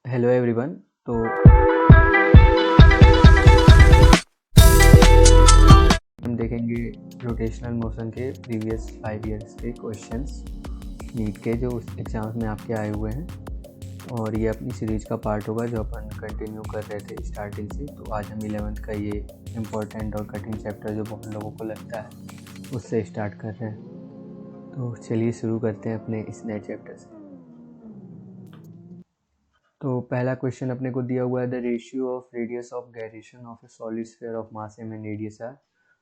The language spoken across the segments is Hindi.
Hello everyone. तो हम देखेंगे रोटेशनल मोशन के प्रीवियस 5 ईयर्स के क्वेश्चंस नीट के जो एग्जाम्स में आपके आए हुए हैं, और ये अपनी सीरीज का पार्ट होगा जो अपन कंटिन्यू कर रहे थे स्टार्टिंग से। तो आज हम 11th का ये इम्पोर्टेंट और कठिन चैप्टर जो बहुत लोगों को लगता है उससे स्टार्ट कर रहे हैं। तो चलिए शुरू करते हैं अपने इस नए चैप्टर से। तो पहला क्वेश्चन अपने को दिया हुआ है, the ratio of radius of gyration of a solid sphere of mass M and radius R.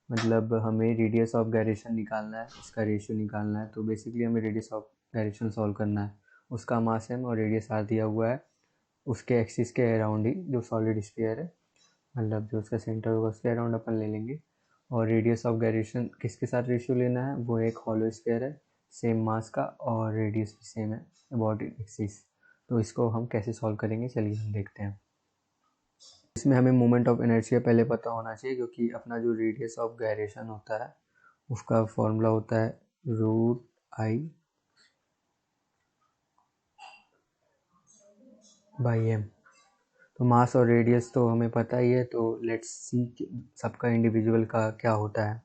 मतलब हमें रेडियस ऑफ गायरेशन निकालना है, इसका रेशियो निकालना है। तो बेसिकली हमें रेडियस ऑफ गायरेशन सॉल्व करना है। उसका मास एम और रेडियस आर दिया हुआ है, उसके एक्सिस के अराउंड ही जो सॉलिड स्फीयर है, मतलब जो उसका सेंटर होगा उसके अराउंड अपन ले लेंगे। और रेडियस ऑफ गायरेशन किसके साथ रेशियो लेना है, वो एक हॉलो स्फीयर है सेम मास का, और रेडियस भी सेम है अबाउट एक्सिस। तो इसको हम कैसे सॉल्व करेंगे, चलिए हम देखते हैं। इसमें हमें मोमेंट ऑफ इनर्शिया पहले पता होना चाहिए, क्योंकि अपना जो रेडियस ऑफ गायरेशन होता है उसका फॉर्मूला होता है रूट आई बाई एम। तो मास और रेडियस तो हमें पता ही है, तो लेट्स सी सबका इंडिविजुअल का क्या होता है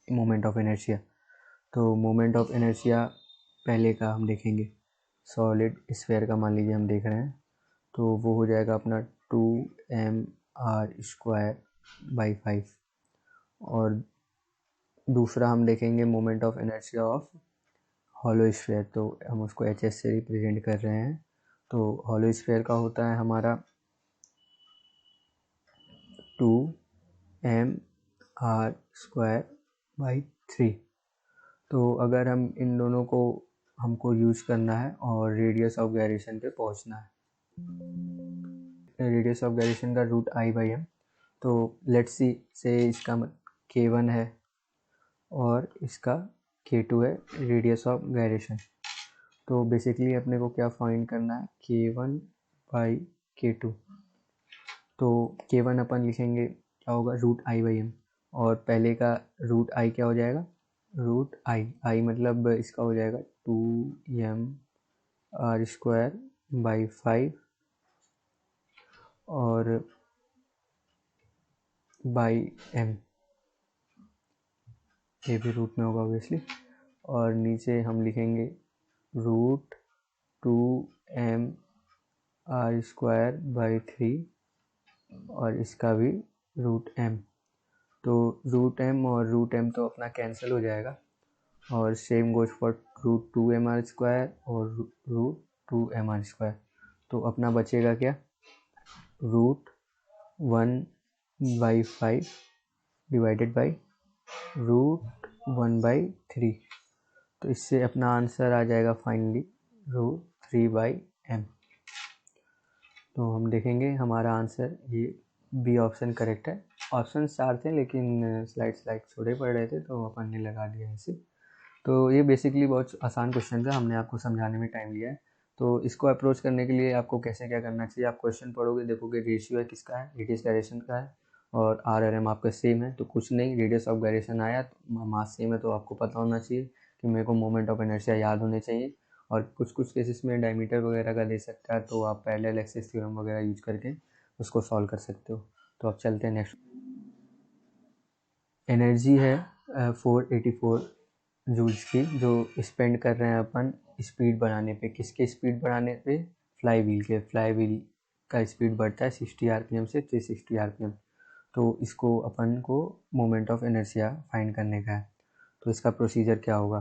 मोमेंट ऑफ इनर्शिया। तो मोमेंट ऑफ इनर्शिया पहले का हम देखेंगे, सॉलिड स्फीयर का मान लीजिए हम देख रहे हैं, तो वो हो जाएगा अपना 2mr²/5। और दूसरा हम देखेंगे moment of inertia of hollow sphere, तो हम उसको hs से रिप्रेजेंट कर रहे हैं। तो हॉलो स्फीयर का होता है हमारा 2mr²/3। तो अगर हम इन दोनों को हमको यूज करना है और रेडियस ऑफ गायरेशन पे पहुंचना है, रेडियस ऑफ गायरेशन का रूट आई बाई एम। तो लेट्स सी से इसका k1 है और इसका k2 है रेडियस ऑफ गायरेशन। तो बेसिकली अपने को क्या फाइंड करना है, k1 बाई k2। तो k1 अपन लिखेंगे क्या होगा, रूट आई बाई एम, और पहले का रूट आई क्या हो जाएगा, रूट आई मतलब इसका हो जाएगा 2mr²/5 और बाई एम, ये भी रूट में होगा ऑब्वियसली। और नीचे हम लिखेंगे रूट 2mr²/3 और इसका भी रूट एम। तो रूट एम और रूट एम तो अपना कैंसिल हो जाएगा, और same goes for root 2mr² और रूट 2mr²। तो अपना बचेगा क्या, रूट 1/5 डिवाइडेड बाई रूट 1/3। तो इससे अपना आंसर आ जाएगा फाइनली रूट 3/m। तो हम देखेंगे हमारा आंसर ये बी ऑप्शन करेक्ट है। ऑप्शन 4 थे लेकिन स्लाइड छोटे पड़ रहे थे तो अपन ने लगा दिया ऐसे। तो ये बेसिकली बहुत आसान क्वेश्चन था, हमने आपको समझाने में टाइम लिया है। तो इसको अप्रोच करने के लिए आपको कैसे क्या करना चाहिए, आप क्वेश्चन पढ़ोगे, देखोगे रेशियो है किसका है, रेडियस गायरेशन का है, और आर और एम आपका सेम है। तो कुछ नहीं, रेडियस ऑफ गायरेशन आया तो मास सेम है, तो आपको पता होना चाहिए कि मेरे को मोमेंट ऑफ इनर्शिया याद होने चाहिए। और कुछ कुछ केसेस में डायमीटर वगैरह का दे सकता है, तो आप पैरेलल एक्सिस थ्योरम वगैरह यूज करके उसको सॉल्व कर सकते हो। तो अब चलते हैं नेक्स्ट। एनर्जी है 484 जूल्स की, जो स्पेंड कर रहे हैं अपन स्पीड बढ़ाने पे। किसके स्पीड बढ़ाने पे, फ्लाई व्हील के। फ्लाई व्हील का स्पीड बढ़ता है 60 आरपीएम से 360 आरपीएम। तो इसको अपन को मोमेंट ऑफ इनर्शिया फाइंड करने का है। तो इसका प्रोसीजर क्या होगा,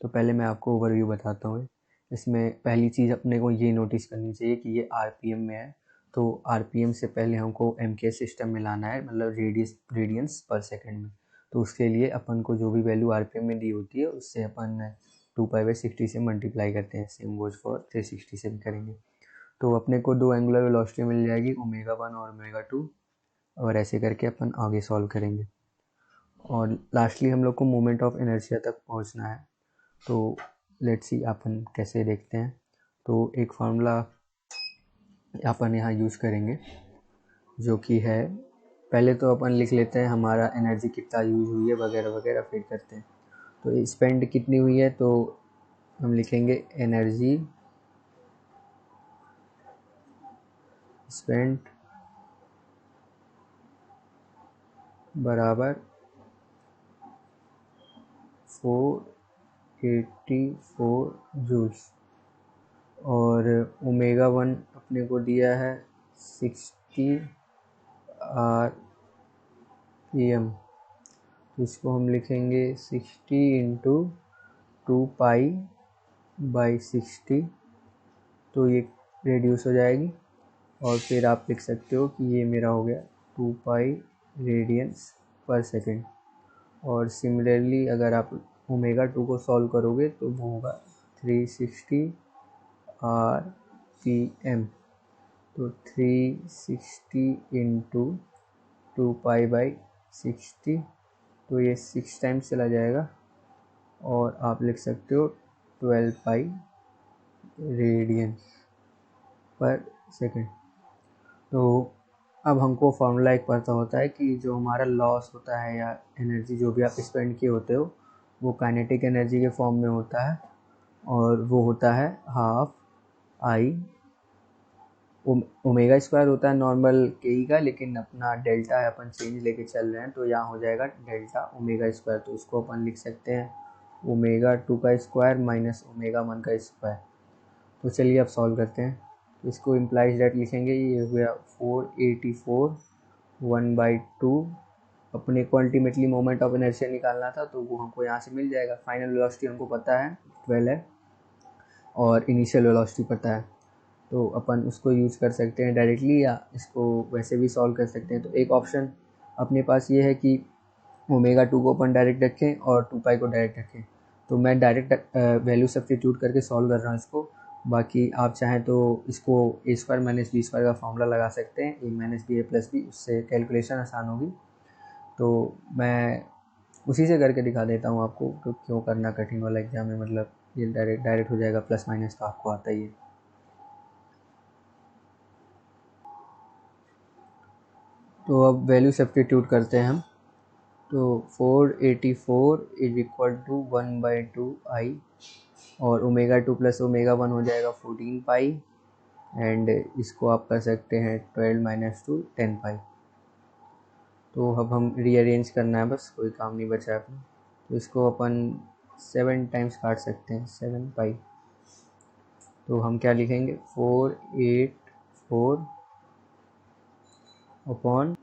तो पहले मैं आपको ओवरव्यू बताता हूँ। इसमें पहली चीज़ अपने को ये नोटिस करनी चाहिए कि ये आरपीएम में है। तो आरपीएम से पहले हमको एमके सिस्टम में लाना है, मतलब रेडियंस पर सेकंड में। तो उसके लिए अपन को जो भी वैल्यू आरपीएम में दी होती है उससे अपन 2π/60 से मल्टीप्लाई करते हैं। सेम गोज फॉर 360 से भी करेंगे। तो अपने को दो एंगुलर वेलोसिटी मिल जाएगी, ω1 और ω2, और ऐसे करके अपन आगे सॉल्व करेंगे। और लास्टली हम लोग को मोमेंट ऑफ इनर्शिया तक पहुंचना है। तो लेट्स सी अपन कैसे देखते हैं। तो एक फार्मूला अपन यहाँ यूज़ करेंगे जो कि है, पहले तो अपन लिख लेते हैं हमारा एनर्जी कितना यूज़ हुई है वगैरह वगैरह, फिर करते हैं। तो स्पेंड कितनी हुई है, तो हम लिखेंगे एनर्जी स्पेंट बराबर 484 जूल्स और ओमेगा 1 अपने को दिया है 60 RPM। तो इसको हम लिखेंगे 60 इंटू 2π/60, तो ये रेड्यूस हो जाएगी और फिर आप लिख सकते हो कि ये मेरा हो गया 2π रेडियंस पर सेकेंड। और सिमिलरली अगर आप ओमेगा 2 को सॉल्व करोगे तो वो होगा 360 RPM। तो 360 इंटू 2π/60, तो ये 6 टाइम्स चला जाएगा और आप लिख सकते हो 12π रेडियंस पर सेकेंड। तो अब हमको फार्मूला एक पता होता है कि जो हमारा लॉस होता है या एनर्जी जो भी आप स्पेंड किए होते हो वो काइनेटिक एनर्जी के फॉर्म में होता है और वो होता है हाफ आई ओमेगा स्क्वायर होता है नॉर्मल के ई का, लेकिन अपना डेल्टा है अपन चेंज लेके चल रहे हैं तो यहाँ हो जाएगा डेल्टा ओमेगा स्क्वायर। तो इसको अपन लिख सकते हैं ओमेगा 2 का स्क्वायर माइनस ओमेगा 1 का स्क्वायर। तो चलिए अब सॉल्व करते हैं। तो इसको इम्प्लाइज डेट लिखेंगे, ये हो गया 484 1/2। अपने को अल्टीमेटली मोमेंट ऑफ इनर्शिया निकालना था तो वो हमको यहाँ से मिल जाएगा। फाइनल वेलोसिटी हमको पता है 12 है और इनिशियल वेलोसिटी पता है, तो अपन उसको यूज़ कर सकते हैं डायरेक्टली या इसको वैसे भी सॉल्व कर सकते हैं। तो एक ऑप्शन अपने पास ये है कि ओमेगा 2 को अपन डायरेक्ट रखें और 2π को डायरेक्ट रखें। तो मैं डायरेक्ट वैल्यू सब्स्टिट्यूट करके सॉल्व कर रहा हूँ इसको। बाकी आप चाहें तो इसको a² - b² का फॉर्मूला लगा सकते हैं, a - b a + b, उससे कैलकुलेशन आसान होगी। तो मैं उसी से करके दिखा देता हूँ आपको, तो क्यों करना कठिन वाला एग्जाम में, मतलब ये डायरेक्ट हो जाएगा, प्लस माइनस तो आपको आता ही है। तो अब वैल्यू सब्स्टिट्यूट करते हैं हम। तो 484 इज इक्वल टू 1/2 और ओमेगा 2 + ओमेगा 1 हो जाएगा 14π एंड इसको आप कर सकते हैं 12 - 2 10π। तो अब हम रीअरेंज करना है, बस कोई काम नहीं बचा है अपना। तो इसको अपन 7 टाइम्स काट सकते हैं, 7π। तो हम क्या लिखेंगे 484 अपॉन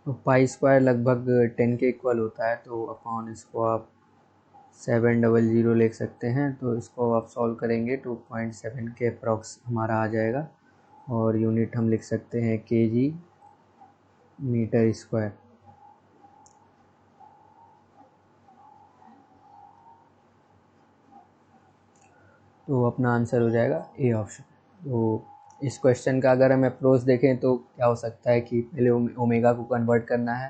π² लगभग 10 के इक्वल होता है, तो अपॉन इसको आप 700 लिख सकते हैं। तो इसको आप सॉल्व करेंगे 2.7 के अप्रॉक्स हमारा आ जाएगा और यूनिट हम लिख सकते हैं kg मीटर स्क्वायर। तो अपना आंसर हो जाएगा ए ऑप्शन। तो इस क्वेश्चन का अगर हम अप्रोच देखें तो क्या हो सकता है कि पहले ओमेगा को कन्वर्ट करना है,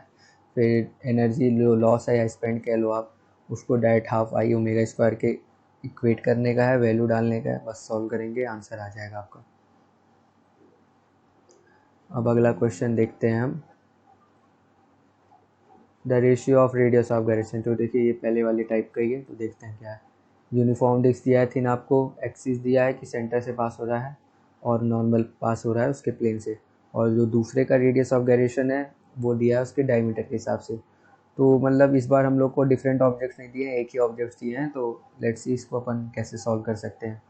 फिर एनर्जी जो लॉस है या स्पेंड कह लो आप, उसको direct half I omega square के इक्वेट करने का है, वैल्यू डालने का है, बस सॉल्व करेंगे आंसर आ जाएगा आपका। अब अगला क्वेश्चन देखते हैं हम, the ratio of radius of gyration. तो देखिए ये पहले वाली टाइप का ही है, तो देखते हैं क्या है। यूनिफॉर्म डिस्क दिया है थिन, आपको एक्सिस दिया है कि सेंटर से पास हो रहा है और नॉर्मल पास हो रहा है उसके प्लेन से, और जो दूसरे का रेडियस ऑफ गायरेशन है वो दिया है उसके डायमीटर के हिसाब से। तो मतलब इस बार हम लोग को डिफरेंट ऑब्जेक्ट्स नहीं दिए हैं, एक ही ऑब्जेक्ट्स दिए हैं। तो लेट्स सी इसको अपन कैसे सॉल्व कर सकते हैं।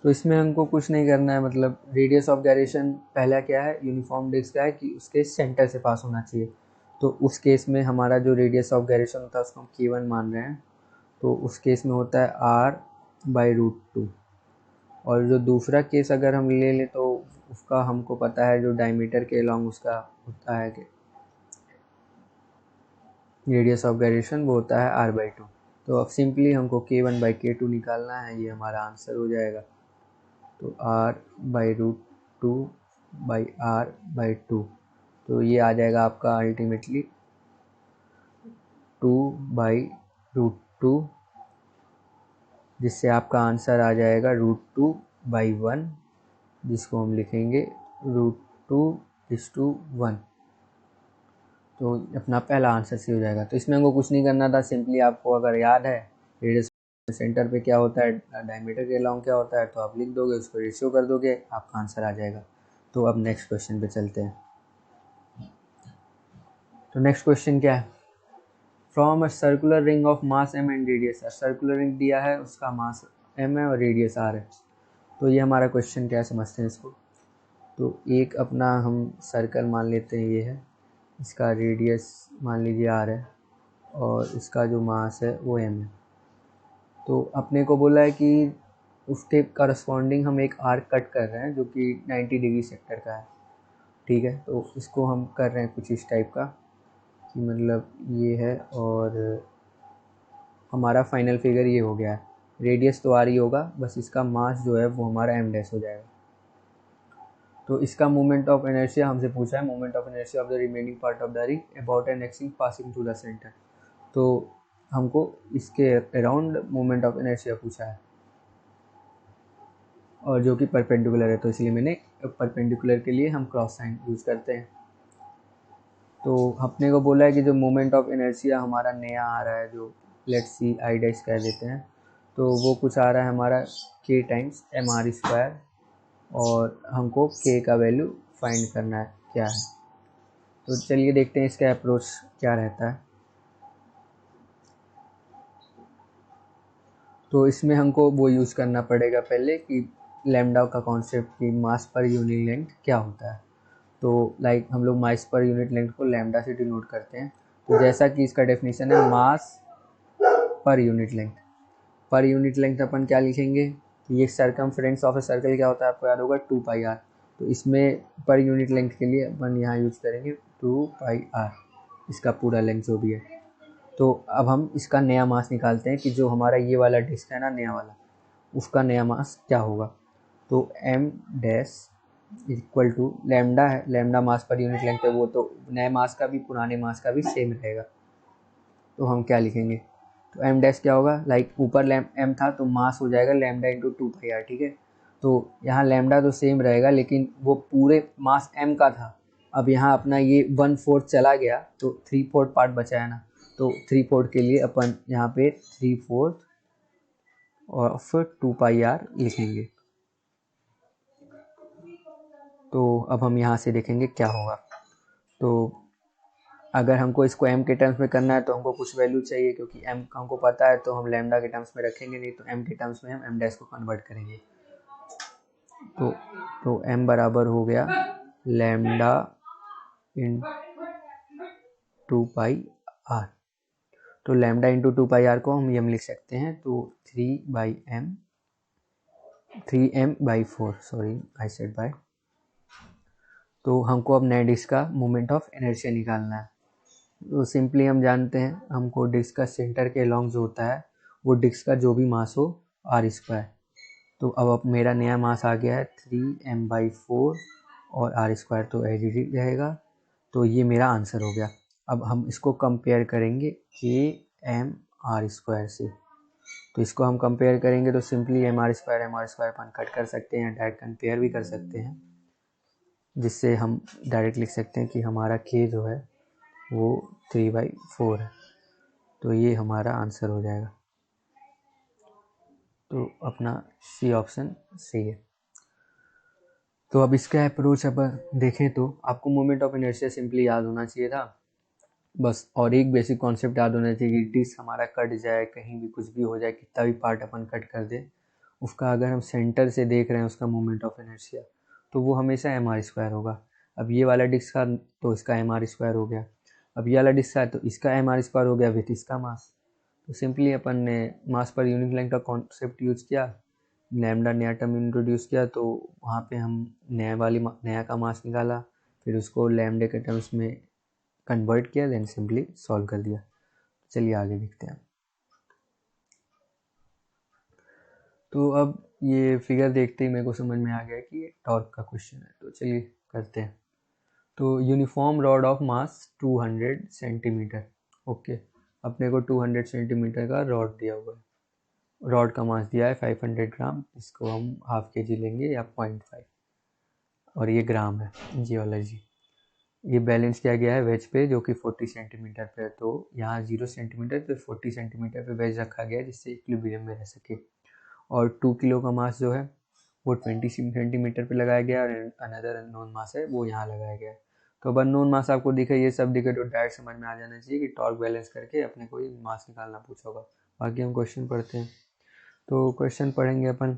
तो इसमें हमको कुछ नहीं करना है, मतलब रेडियस ऑफ गायरेशन पहला क्या है, यूनिफॉर्म डिस्क का है कि उसके सेंटर से पास होना चाहिए। तो उस केस में हमारा जो रेडियस ऑफ गायरेशन होता है उसको हम k1 मान रहे हैं, तो उस केस में होता है r/√2। और जो दूसरा केस अगर हम ले लें तो उसका हमको पता है जो डायमीटर के अलॉन्ग उसका होता है कि रेडियस ऑफ गायरेशन वो होता है r/2। तो अब सिंपली हमको k1/k2 निकालना है, ये हमारा आंसर हो जाएगा। तो r/√2/r/2, तो ये आ जाएगा आपका अल्टीमेटली 2/√2, जिससे आपका आंसर आ जाएगा √2/1, जिसको हम लिखेंगे √2:1। तो अपना पहला आंसर सी हो जाएगा। तो इसमें हमको कुछ नहीं करना था, सिंपली आपको अगर याद है रेडियस सेंटर पे क्या होता है, डायमीटर के अलॉन्ग क्या होता है, तो आप लिख दोगे, उसको रेशियो कर दोगे, आपका आंसर आ जाएगा। तो अब नेक्स्ट क्वेश्चन पे चलते हैं। तो नेक्स्ट क्वेश्चन क्या है, from a circular ring of mass m and radius r, circular ring दिया है, उसका मास m है और रेडियस r है। तो ये हमारा क्वेश्चन क्या है, समझते हैं इसको। तो एक अपना हम सर्कल मान लेते हैं, ये है, इसका रेडियस मान लीजिए r है और इसका जो मास है वो m है। तो अपने को बोला है कि उसके करस्पॉन्डिंग हम एक आर्क कट कर रहे हैं जो कि 90 डिग्री सेक्टर का है, ठीक है। तो इसको हम कर रहे हैं कुछ इस टाइप का कि मतलब ये है और हमारा फाइनल फिगर ये हो गया है। रेडियस तो आर ही होगा, बस इसका मास जो है वो हमारा एम डैश हो जाएगा। तो इसका मोमेंट ऑफ इनर्शिया हमसे पूछा है, moment of inertia of the remaining part of the ring about an axis passing through the centre. तो हमको इसके अराउंड मोमेंट ऑफ इनर्शिया पूछा है और जो कि परपेंडिकुलर है, तो इसलिए मैंने परपेंडिकुलर के लिए हम क्रॉस साइन यूज़ करते हैं। तो अपने को बोला है कि जो मोमेंट ऑफ इनर्शिया हमारा नया आ रहा है, जो लेट्स सी आई डैश कह देते हैं, तो वो कुछ आ रहा है हमारा k times M R square, और हमको k का वैल्यू फाइंड करना है क्या है। तो चलिए देखते हैं इसका अप्रोच क्या रहता है। तो इसमें हमको वो यूज़ करना पड़ेगा पहले कि लैम्डा का कॉन्सेप्ट कि मास पर यूनिट लेंथ क्या होता है। तो लाइक हम लोग मास पर यूनिट लेंथ को लैम्डा से डिनोट करते हैं। तो जैसा कि इसका डेफिनेशन है मास पर unit length, per unit length अपन क्या लिखेंगे, ये सरकमफ्रेंस ऑफ ए सर्कल क्या होता है आपको याद होगा 2πr। तो इसमें पर यूनिट लेंथ के लिए अपन यहाँ यूज करेंगे 2πr, इसका पूरा लेंथ जो भी है। तो अब हम इसका नया मास निकालते हैं कि जो हमारा ये वाला डिस्क है ना नया वाला, उसका नया मास क्या होगा। तो m dash equal to lambda है, लैम्डा मास पर यूनिट लेंथ है, वो तो नए मास का भी पुराने मास का भी सेम रहेगा। तो हम क्या लिखेंगे, तो m डैश क्या होगा, लाइक ऊपर m था तो मास हो जाएगा लैम्डा इंटू 2πr, ठीक है। तो यहाँ लैम्डा तो सेम रहेगा लेकिन वो पूरे मास m का था, अब यहाँ अपना ये 1/4 चला गया तो 3/4 पार्ट बचा है ना, तो 3/4 के लिए अपन यहाँ पे 3/4 और फिर 2πr लिखेंगे। तो अब हम यहाँ से देखेंगे क्या होगा। तो अगर हमको इसको m के टर्म्स में करना है तो हमको कुछ वैल्यू चाहिए, क्योंकि m हमको पता है तो हम लैम्डा के टर्म्स में रखेंगे नहीं, तो m के टर्म्स में हम m डैश को कन्वर्ट करेंगे। तो m बराबर हो गया लैम्डा इन 2πr। तो लैम्डा इंटू 2πr को हम लिख सकते हैं, तो 3m/4, sorry I said bye. तो हमको अब नए डिस्क का मोमेंट ऑफ इनर्शिया निकालना है। तो सिंपली हम जानते हैं हमको डिस्क का सेंटर के अलॉन्ग जो होता है वो डिस्क का जो भी मास हो आर स्क्वायर। तो अब मेरा नया मास आ गया है 3m/4 और आर स्क्वायर तो एज इट इज रहेगा। तो ये मेरा आंसर हो गया। अब हम इसको कंपेयर करेंगे km/r² से। तो इसको हम कंपेयर करेंगे तो सिंपली mr² अपन कट कर सकते हैं, डायरेक्ट कंपेयर भी कर सकते हैं, जिससे हम डायरेक्ट लिख सकते हैं कि हमारा k जो है वो 3/4 है। तो ये हमारा आंसर हो जाएगा। तो अपना सी ऑप्शन सही है। तो अब इसका अप्रोच अब देखें तो आपको मोमेंट ऑफ इनर्शिया सिंपली याद होना चाहिए था बस, और एक बेसिक कॉन्सेप्ट याद होना चाहिए कि डिस्क हमारा कट जाए, कहीं भी कुछ भी हो जाए, कितना भी पार्ट अपन कट कर दे, उसका अगर हम सेंटर से देख रहे हैं उसका मोमेंट ऑफ इनर्शिया, तो वो हमेशा mr² होगा। अब ये वाला डिस्क था तो इसका mr² हो गया, अब ये वाला डिस्क था तो इसका mr² हो गया विथ इसका मास। तो सिंपली अपन ने मास पर यूनिट लेंथ का कॉन्सेप्ट यूज़ किया, लैम्डा नया टर्म इंट्रोड्यूस किया, तो वहाँ पे हम नया का मास निकाला, फिर उसको लैम्डे के टर्म्स में कन्वर्ट किया, देन सिंपली सॉल्व कर दिया। चलिए आगे देखते हैं। तो अब ये फिगर देखते ही मेरे को समझ में आ गया कि ये टॉर्क का क्वेश्चन है, तो चलिए करते हैं। तो uniform rod of mass 200 centimetre, okay, अपने को 200 सेंटीमीटर का रॉड दिया हुआ है, रॉड का मास दिया है 500 ग्राम, इसको हम ½ kg लेंगे या 0.5, और ये ग्राम है जी वाला जी। ये बैलेंस किया गया है वेज पे जो कि 40 सेंटीमीटर पे है। तो यहाँ 0 सेंटीमीटर पे 40 सेंटीमीटर पे वेज रखा गया है जिससे इक्विलिब्रियम में रह सके। और 2 किलो का मास जो है वो 20 सेंटीमीटर पे लगाया गया और अनदर अननोन मास है वो यहाँ लगाया गया है। तो अब अननोन मास आपको दिखे, ये सब दिखे तो डायरेक्ट समझ में आ जाना चाहिए कि टॉर्क बैलेंस करके अपने को मास निकालना पूछा होगा। बाकी हम क्वेश्चन पढ़ते हैं। तो क्वेश्चन पढ़ेंगे अपन।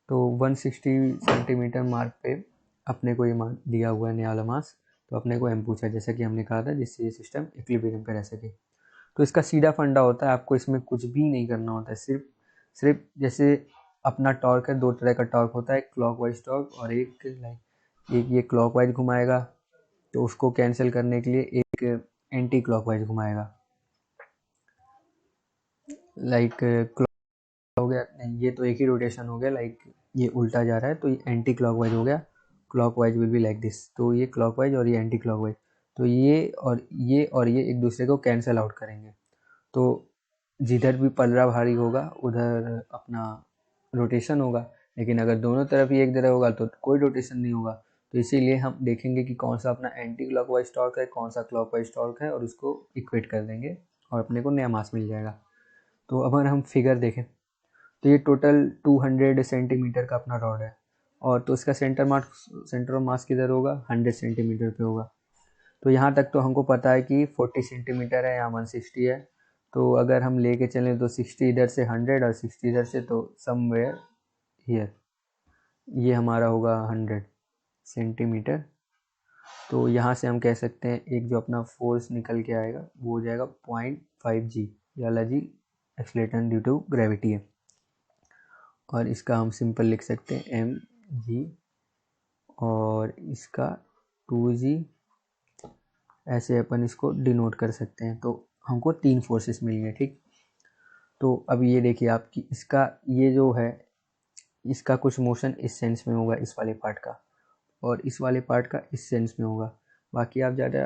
तो 160 सेंटीमीटर मार्क पे अपने को ये मान दिया हुआ है नया वाला मास। तो अपने को एम पूछा जैसा कि हमने कहा था, जिससे ये सिस्टम इक्विलिब्रियम पे रह सके। तो इसका सीधा फंडा होता है, आपको इसमें कुछ भी नहीं करना होता है। सिर्फ जैसे अपना टॉर्क है, दो तरह का टॉर्क होता है, एक क्लॉकवाइज टॉर्क और एक ये क्लॉकवाइज घुमाएगा, तो उसको कैंसिल करने के लिए एक एंटी क्लॉकवाइज घुमाएगा। क्लॉक हो गया, ये तो एक ही रोटेशन हो गया, ये उल्टा जा रहा है तो ये एंटी क्लॉकवाइज हो गया। Clockwise will be like this. तो ये क्लॉकवाइज और ये एंटी क्लॉकवाइज, तो ये एक दूसरे को कैंसिल आउट करेंगे। तो जिधर भी पलड़ा भारी होगा उधर अपना रोटेशन होगा, लेकिन अगर दोनों तरफ ही एक जगह होगा तो कोई रोटेशन नहीं होगा। तो इसीलिए हम देखेंगे कि कौन सा अपना एंटी क्लॉकवाइज टॉर्क है, कौन सा क्लॉकवाइज टॉर्क है, और उसको इक्वेट कर देंगे और अपने को नया मास मिल जाएगा। तो अगर हम फिगर देखें तो ये टोटल 200 सेंटीमीटर का अपना रॉड है, और तो इसका सेंटर ऑफ मास किधर होगा, 100 सेंटीमीटर पे होगा। तो यहाँ तक तो हमको पता है कि 40 सेंटीमीटर है, यहाँ 160 है। तो अगर हम लेके चलें तो 60 इधर से 100 और 60 इधर से, तो समवेयर हियर ये हमारा होगा 100 सेंटीमीटर। तो यहाँ से हम कह सकते हैं एक जो अपना फोर्स निकल के आएगा वो हो जाएगा 0.5 g, याला जी एक्सलेटर ड्यू टू ग्रेविटी है। और इसका हम सिंपल लिख सकते हैं mg, और इसका 2g, ऐसे अपन इसको डिनोट कर सकते हैं। तो हमको 3 फोर्सेस मिल गए, ठीक। तो अब ये देखिए आपकी इसका ये जो है इसका कुछ मोशन इस सेंस में होगा, इस वाले पार्ट का, और इस वाले पार्ट का इस सेंस में होगा। बाकी आप ज़्यादा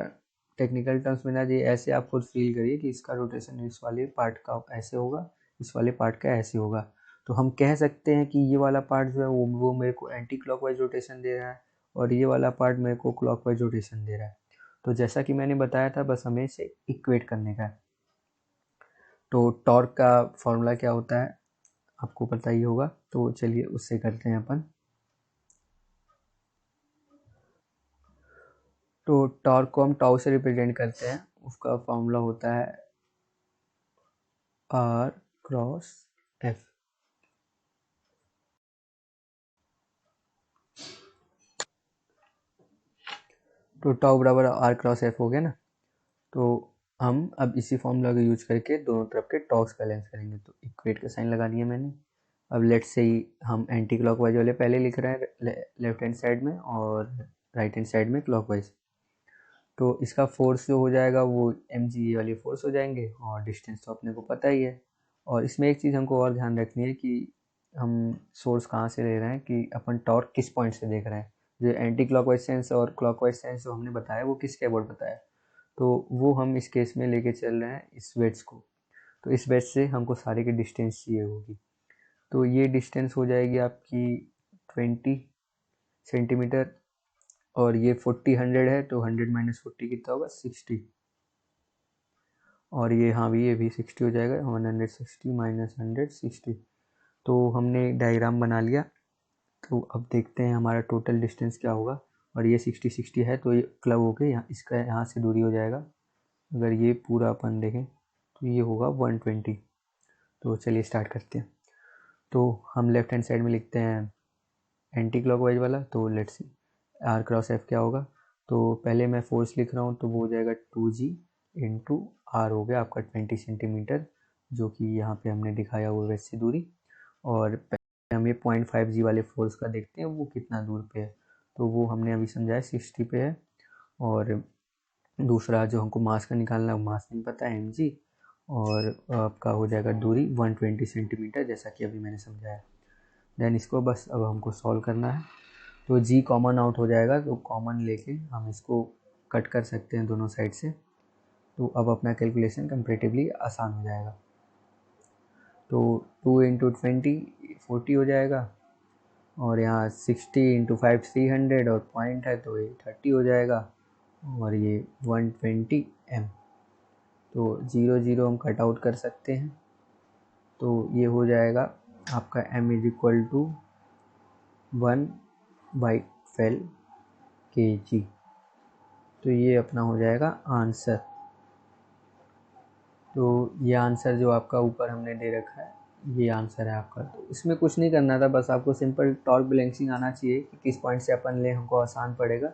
टेक्निकल टर्म्स में ना जाइए, ऐसे आप खुद फील करिए कि इसका रोटेशन इस वाले पार्ट का ऐसे होगा, इस वाले पार्ट का ऐसे होगा। तो हम कह सकते हैं कि ये वाला पार्ट जो है वो मेरे को एंटी क्लॉकवाइज रोटेशन दे रहा है, और ये वाला पार्ट मेरे को क्लॉकवाइज रोटेशन दे रहा है। तो जैसा कि मैंने बताया था, बस हमें इसे इक्वेट करने का है। तो टॉर्क का फॉर्मूला क्या होता है आपको पता ही होगा, तो चलिए उससे करते हैं अपन। तो टॉर्क को हम टाउ से रिप्रेजेंट करते हैं, उसका फॉर्मूला होता है R क्रॉस F। तो टाउ बराबर R क्रॉस F हो गया ना। तो हम अब इसी फॉर्मूला का यूज करके दोनों तरफ के टॉर्क्स बैलेंस करेंगे। तो इक्वेट का साइन लगा दिया मैंने। अब लेट्स से हम एंटी क्लॉकवाइज वाले पहले लिख रहे हैं लेफ्ट हैंड साइड में, और राइट हैंड साइड में क्लॉकवाइज। तो इसका फोर्स जो हो जाएगा वो mg वाली फोर्स हो जाएंगे, और डिस्टेंस तो अपने को पता ही है। और इसमें एक चीज़ हमको और ध्यान रखनी है कि हम सोर्स कहाँ से ले रहे हैं, कि अपन टॉर्क किस पॉइंट से देख रहे हैं। जो एंटी क्लॉकवाइज सेंस और क्लॉकवाइज सेंस जो हमने बताया वो किसके अबाउट बताया, तो वो हम इस केस में लेके चल रहे हैं इस वेट्स को। तो इस वेट से हमको सारे की डिस्टेंस चाहिए होगी। तो ये डिस्टेंस हो जाएगी आपकी 20 सेंटीमीटर, और ये 40 100 है, तो 100 माइनस 40 कितना होगा, 60। और ये हाँ भी, ये भी 60 हो जाएगा, 160 माइनस 100 60। तो हमने डायग्राम बना लिया। तो अब देखते हैं हमारा टोटल डिस्टेंस क्या होगा। और ये 60 है, तो ये क्लब होके यहाँ इसका यहाँ से दूरी हो जाएगा। अगर ये पूरा अपन देखें तो ये होगा 120। तो चलिए स्टार्ट करते हैं। तो हम लेफ्ट हैंड साइड में लिखते हैं एंटी क्लॉकवाइज वाला। तो let's see R cross F क्या होगा। तो पहले मैं फोर्स लिख रहा हूँ, तो वो हो जाएगा 2g इंटू R हो गया आपका 20 सेंटीमीटर, जो कि यहाँ पे हमने दिखाया हुआ वैसी दूरी। और पहले हम ये 0.5g वाले फोर्स का देखते हैं वो कितना दूर पे है। तो वो हमने अभी समझाया 60 पे है। और दूसरा जो हमको मास का निकालना है, मास नहीं पता है mg, और आपका हो जाएगा दूरी 120 सेंटीमीटर, जैसा कि अभी मैंने समझाया। देन इसको बस अब हमको सॉल्व करना है। तो g कॉमन आउट हो जाएगा, तो कॉमन लेके हम इसको कट कर सकते हैं दोनों साइड से। तो अब अपना कैलकुलेशन कंपेरेटिवली आसान हो जाएगा। तो 2 इंटू 20 40 हो जाएगा, और यहाँ 60 इंटू 5 300, और पॉइंट है तो ये 30 हो जाएगा। और ये 120 m। तो 0 0 हम कट आउट कर सकते हैं, तो ये हो जाएगा आपका m is equal to 1/12 kg। तो ये अपना हो जाएगा आंसर। तो ये आंसर जो आपका ऊपर हमने दे रखा है, ये आंसर है आपका। तो इसमें कुछ नहीं करना था, बस आपको सिंपल टॉर्क बैलेंसिंग आना चाहिए कि किस पॉइंट से अपन ले हमको आसान पड़ेगा,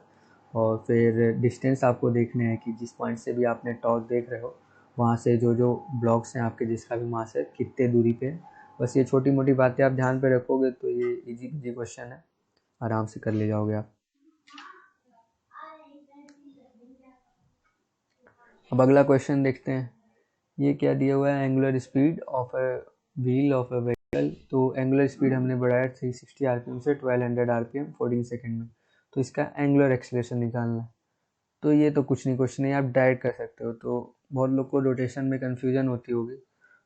और फिर डिस्टेंस आपको देखने हैं कि जिस पॉइंट से भी आपने टॉर्क देख रहे हो वहाँ से जो जो ब्लॉक्स हैं आपके, जिसका भी मास है, कितने दूरी पे है। बस ये छोटी मोटी बातें आप ध्यान पे रखोगे तो ये इजी इजी क्वेश्चन है, आराम से कर ले जाओगे आप। अब अगला क्वेश्चन देखते हैं। ये क्या दिया हुआ है, angular speed of a wheel of a vehicle. तो एंगुलर स्पीड हमने बढ़ाया 360 आरपीएम से 1200 आरपीएम 14 सेकंड में। तो इसका एंगुलर एक्सेलरेशन निकालना है। तो ये तो कुछ नहीं, क्वेश्चन नहीं, आप डायरेक्ट कर सकते हो। तो बहुत लोग को रोटेशन में कन्फ्यूजन होती होगी,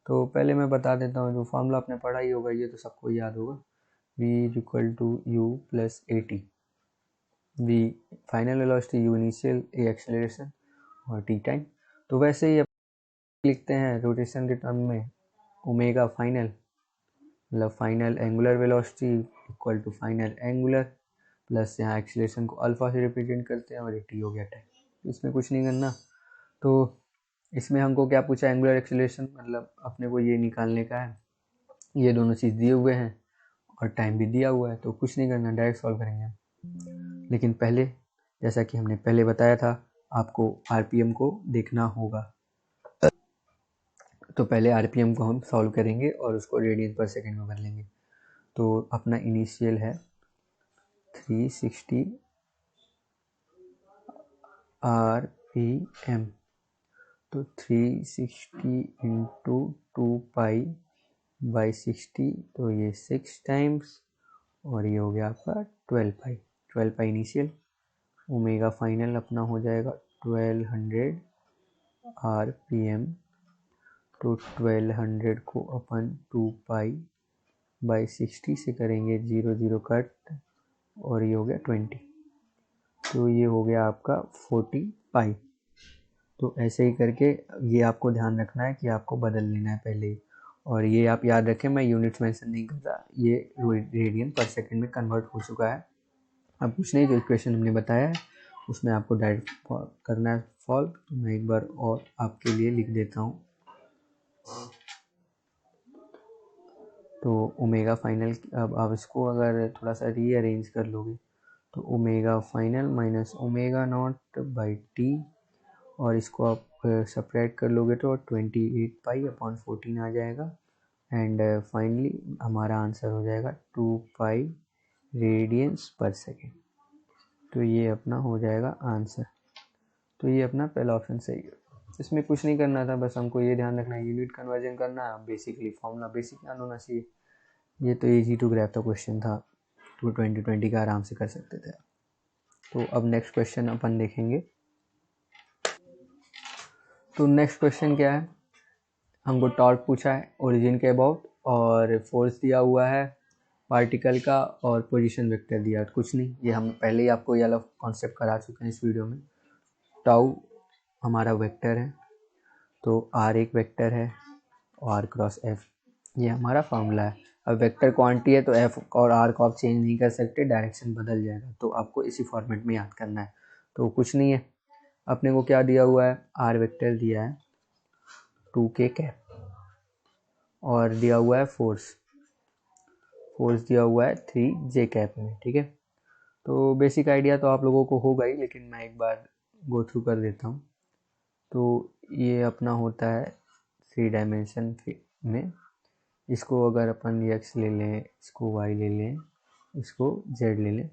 तो पहले मैं बता देता हूँ। जो फॉर्मूला आपने पढ़ा ही होगा, ये तो सबको याद होगा, v is equal to u plus a t. V final velocity, u initial, a acceleration और टी टाइम। तो वैसे ही लिखते हैं रोटेशन के टर्म में, ओमेगा फाइनल मतलब final angular velocity equal to final angular plus यहाँ एक्सीलरेशन को अल्फा से रिप्रेजेंट करते हैं, और ये टी हो गया टाइम। इसमें कुछ नहीं करना। तो इसमें हमको क्या पूछा, एंगुलर एक्सीलरेशन, मतलब अपने को ये निकालने का है। ये दोनों चीज़ दिए हुए हैं और टाइम भी दिया हुआ है, तो कुछ नहीं करना, डायरेक्ट सॉल्व करेंगे हम। लेकिन पहले, जैसा कि हमने पहले बताया था, आपको आरपीएम को देखना होगा। तो पहले आरपीएम को हम सॉल्व करेंगे और उसको रेडियन पर सेकंड में बदलेंगे। तो अपना इनिशियल है 360 आरपीएम। तो 360 इंटू 2π/60, तो ये 6 टाइम्स, और ये हो गया आपका 12π। 12π इनिशियल, ओमेगा फाइनल अपना हो जाएगा 1200 आरपीएम। तो 1200 को अपन 2π/60 से करेंगे, 0 0 कट, और ये हो गया 20। तो ये हो गया आपका 40π। तो ऐसे ही करके ये आपको ध्यान रखना है कि आपको बदल लेना है पहले ही। और ये आप याद रखें, मैं यूनिट्स मेंशन नहीं कर रहा, ये रेडियन पर सेकंड में कन्वर्ट हो चुका है। अब कुछ नहीं, जो इक्वेशन हमने बताया है उसमें आपको डायरेक्ट करना है सॉल्व। तो मैं एक बार और आपके लिए लिख देता हूँ। तो ओमेगा फाइनल, अब आप इसको अगर थोड़ा सा रीअरेंज कर लोगे, तो omega final minus omega naught by T, और इसको आप सेपरेट कर लोगे तो 28π/14 आ जाएगा। एंड फाइनली हमारा आंसर हो जाएगा 2π रेडियंस पर सेकेंड। तो ये अपना हो जाएगा आंसर। तो ये अपना पहला ऑप्शन सही है। इसमें कुछ नहीं करना था, बस हमको ये ध्यान रखना है, यूनिट कन्वर्जन करना है। बेसिकली फॉर्मूला बेसिक ज्ञान होना चाहिए। ये तो इजी टू ग्रैब का क्वेश्चन था, तो 2020 का आराम से कर सकते थे। तो अब नेक्स्ट क्वेश्चन अपन देखेंगे। तो नेक्स्ट क्वेश्चन क्या है, हमको टॉर्क पूछा है ओरिजिन के अबाउट, और फोर्स दिया हुआ है पार्टिकल का, और पोजीशन वेक्टर दिया है। कुछ नहीं, ये हम पहले ही आपको ये वाला कॉन्सेप्ट करा चुके हैं इस वीडियो में। टाउ हमारा वेक्टर है, तो आर एक वेक्टर है, आर क्रॉस एफ, ये हमारा फार्मूला है। अब वेक्टर क्वांटिटी है तो एफ और आर को आप चेंज नहीं कर सकते, डायरेक्शन बदल जाएगा, तो आपको इसी फॉर्मेट में याद करना है। तो कुछ नहीं है, अपने को क्या दिया हुआ है, आर वेक्टर दिया है 2k कैप, और दिया हुआ है फोर्स दिया हुआ है 3j कैप में। ठीक है, तो बेसिक आइडिया तो आप लोगों को होगा ही, लेकिन मैं एक बार गो थ्रू कर देता हूँ। तो ये अपना होता है 3 डायमेंशन में। इसको अगर अपन x ले लें, इसको y ले लें, इसको z ले लें,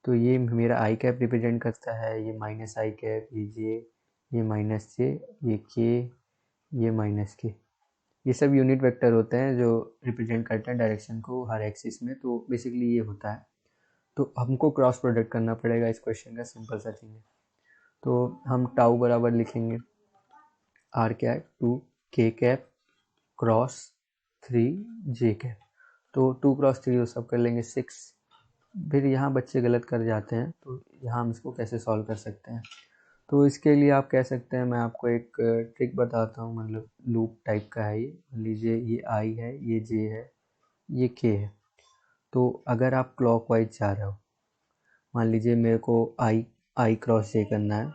तो ये मेरा आई कैप रिप्रेजेंट करता है, ये माइनस आई कैप, ये j, ये माइनस j, ये k, ये माइनस k। ये सब यूनिट वेक्टर होते हैं जो रिप्रेजेंट करते हैं डायरेक्शन को हर एक्सिस में। तो बेसिकली ये होता है। तो हमको क्रॉस प्रोडक्ट करना पड़ेगा इस क्वेश्चन का, सिंपल सा चीज़ है। तो हम टाउ बराबर लिखेंगे, आर क्या है 2k cap cross 3j cap. तो 2 क्रॉस 3 वो सब कर लेंगे 6। फिर यहाँ बच्चे गलत कर जाते हैं, तो यहाँ हम इसको कैसे सॉल्व कर सकते हैं। तो इसके लिए आप कह सकते हैं, मैं आपको एक ट्रिक बताता हूँ, मतलब लूप टाइप का है ये। मान लीजिए ये आई है, ये जे है, ये के है। तो अगर आप क्लॉकवाइज जा रहे हो, मान लीजिए मेरे को आई क्रॉस जे करना है,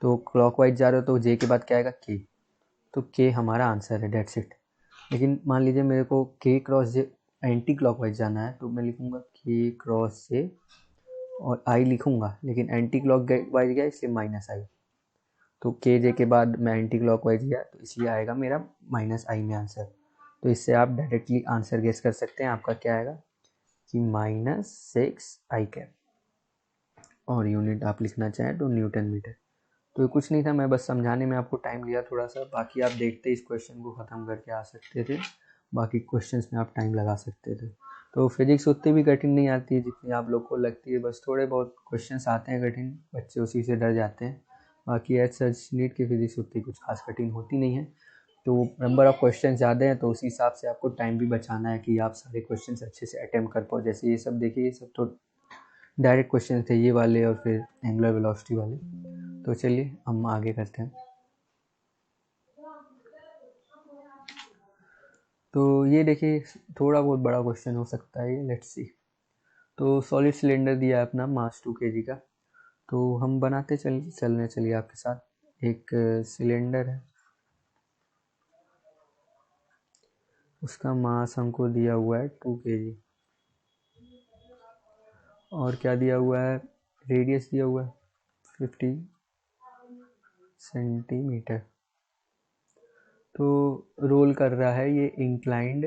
तो क्लॉकवाइज जा रहे हो तो जे के बाद क्या आएगा, के। तो के हमारा आंसर है, डेट्स इट। लेकिन मान लीजिए मेरे को के क्रॉस जे एंटी क्लॉकवाइज जाना है, तो मैं लिखूँगा के क्रॉस जे और आई लिखूँगा, लेकिन एंटी क्लॉकवाइज गया इसलिए माइनस आई। तो के जे के बाद मैं एंटी क्लॉकवाइज गया, तो इसलिए आएगा मेरा माइनस आई में आंसर। तो इससे आप डायरेक्टली आंसर गेस कर सकते हैं, आपका क्या आएगा कि -6 i कैप। और यूनिट आप लिखना चाहें तो न्यूटन मीटर। तो ये कुछ नहीं था, मैं बस समझाने में आपको टाइम लिया थोड़ा सा। बाकी आप देखते इस क्वेश्चन को ख़त्म करके आ सकते थे, बाकी क्वेश्चंस में आप टाइम लगा सकते थे। तो फिजिक्स उतनी भी कठिन नहीं आती है जितनी आप लोग को लगती है, बस थोड़े बहुत क्वेश्चंस आते हैं कठिन, बच्चे उसी से डर जाते हैं। बाकी एज सच नीट की फिजिक्स उतनी कुछ खास कठिन होती नहीं है। तो नंबर ऑफ क्वेश्चन ज़्यादा हैं, तो उसी हिसाब से आपको टाइम भी बचाना है कि आप सारे क्वेश्चंस अच्छे से अटेम्प्ट कर पाओ। जैसे ये सब देखिए, ये सब तो डायरेक्ट क्वेश्चन थे ये वाले, और फिर एंगुलर वेलोसिटी वाले। तो चलिए हम आगे करते हैं। तो ये देखिए थोड़ा बहुत बड़ा क्वेश्चन हो सकता है ये, लेट्स सी। तो सॉलिड सिलेंडर दिया है अपना मास 2 kg का। तो हम बनाते चलिए आपके साथ। एक सिलेंडर है, उसका मास हमको दिया हुआ है 2 kg। और क्या दिया हुआ है, रेडियस दिया हुआ है 50 सेंटीमीटर। तो रोल कर रहा है ये इंक्लाइंड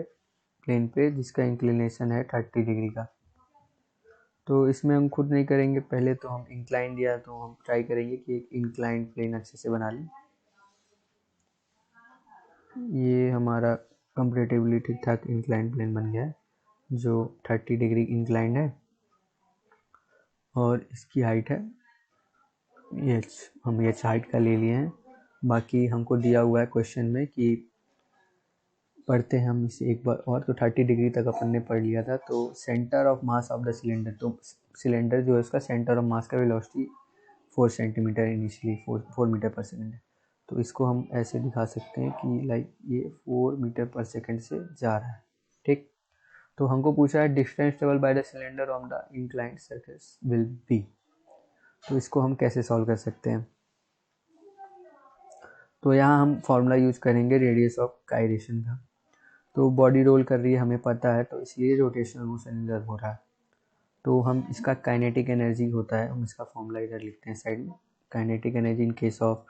प्लेन पे, जिसका इंक्लिनेशन है 30 डिग्री का। तो इसमें हम खुद नहीं करेंगे, पहले तो हम इंक्लाइन दिया तो हम ट्राई करेंगे कि एक इंक्लाइंड प्लेन अच्छे से बना लें। ये हमारा कंपेरेटिवली ठीक ठाक इंक्लाइंड प्लेन बन गया है, जो 30 डिग्री इंक्लाइंड है। और इसकी हाइट है एच, हम एच हाइट का ले लिए हैं। बाकी हमको दिया हुआ है क्वेश्चन में कि पढ़ते हैं हम इसे एक बार और। तो 30 डिग्री तक अपन ने पढ़ लिया था। तो centre of mass of the cylinder, तो सिलेंडर जो है उसका सेंटर ऑफ मास का वेलोसिटी 4 सेंटीमीटर इनिशियली 4 मीटर पर सेकेंड है। तो इसको हम ऐसे दिखा सकते हैं कि लाइक ये 4 मीटर पर सेकेंड से जा रहा है, ठीक। तो हमको पूछा है distance travel by the cylinder on the inclined surface will be. तो इसको हम कैसे सॉल्व कर सकते हैं, तो यहाँ हम फॉर्मूला यूज करेंगे रेडियस ऑफ गायरेशन का। तो बॉडी रोल कर रही है हमें पता है, तो इसलिए रोटेशनल मोशन इधर हो रहा है। तो हम इसका काइनेटिक एनर्जी होता है, हम इसका फॉर्मूला इधर लिखते हैं साइड में। Kinetic energy in case of